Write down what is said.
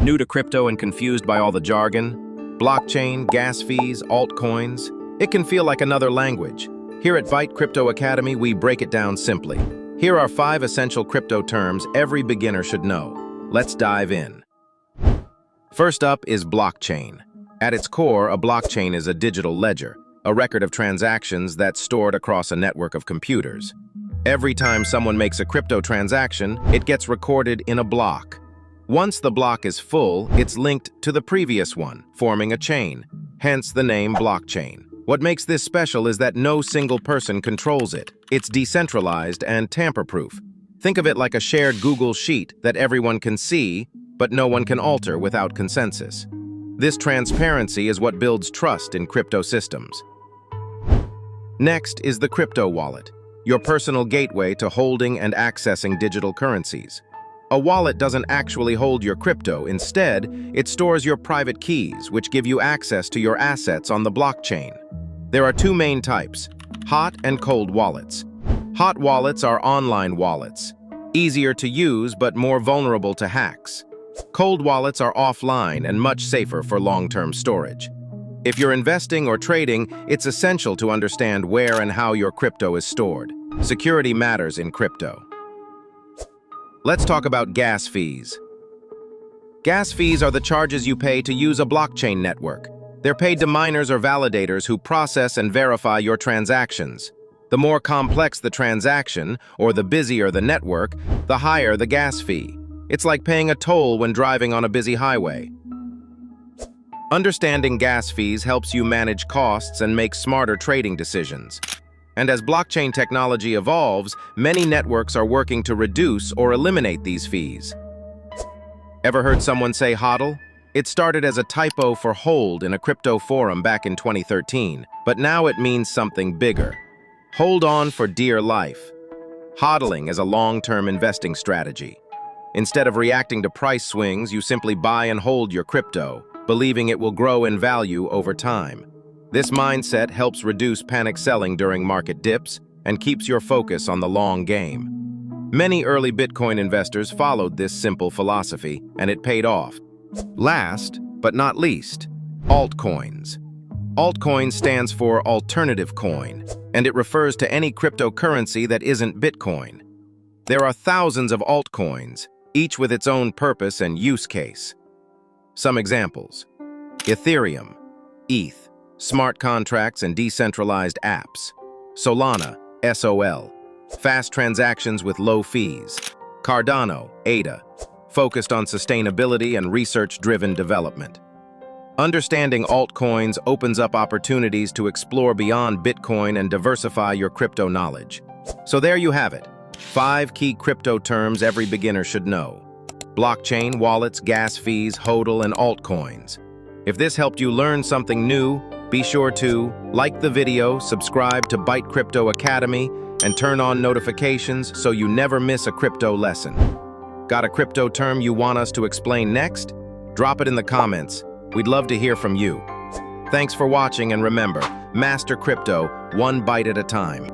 New to crypto and confused by all the jargon? Blockchain, gas fees, altcoins? It can feel like another language. Here at ByteCrypto Academy, we break it down simply. Here are 5 essential crypto terms every beginner should know. Let's dive in. First up is blockchain. At its core, a blockchain is a digital ledger, a record of transactions that's stored across a network of computers. Every time someone makes a crypto transaction, it gets recorded in a block. Once the block is full, it's linked to the previous one, forming a chain, hence the name blockchain. What makes this special is that no single person controls it. It's decentralized and tamper-proof. Think of it like a shared Google Sheet that everyone can see, but no one can alter without consensus. This transparency is what builds trust in crypto systems. Next is the crypto wallet, your personal gateway to holding and accessing digital currencies. A wallet doesn't actually hold your crypto. Instead, it stores your private keys, which give you access to your assets on the blockchain. There are 2 main types, hot and cold wallets. Hot wallets are online wallets, easier to use but more vulnerable to hacks. Cold wallets are offline and much safer for long-term storage. If you're investing or trading, it's essential to understand where and how your crypto is stored. Security matters in crypto. Let's talk about gas fees. Gas fees are the charges you pay to use a blockchain network. They're paid to miners or validators who process and verify your transactions. The more complex the transaction, or the busier the network, the higher the gas fee. It's like paying a toll when driving on a busy highway. Understanding gas fees helps you manage costs and make smarter trading decisions. And as blockchain technology evolves, many networks are working to reduce or eliminate these fees. Ever heard someone say HODL? It started as a typo for hold in a crypto forum back in 2013, but now it means something bigger. Hold on for dear life. HODLing is a long-term investing strategy. Instead of reacting to price swings, you simply buy and hold your crypto, believing it will grow in value over time. This mindset helps reduce panic selling during market dips and keeps your focus on the long game. Many early Bitcoin investors followed this simple philosophy, and it paid off. Last, but not least, altcoins. Altcoin stands for alternative coin, and it refers to any cryptocurrency that isn't Bitcoin. There are thousands of altcoins, each with its own purpose and use case. Some examples: Ethereum, ETH, smart contracts and decentralized apps. Solana, SOL, fast transactions with low fees. Cardano, ADA, focused on sustainability and research-driven development. Understanding altcoins opens up opportunities to explore beyond Bitcoin and diversify your crypto knowledge. So there you have it, 5 key crypto terms every beginner should know: blockchain, wallets, gas fees, HODL, and altcoins. If this helped you learn something new, be sure to like the video, subscribe to ByteCrypto Academy, and turn on notifications so you never miss a crypto lesson. Got a crypto term you want us to explain next? Drop it in the comments. We'd love to hear from you. Thanks for watching, and remember, master crypto one byte at a time.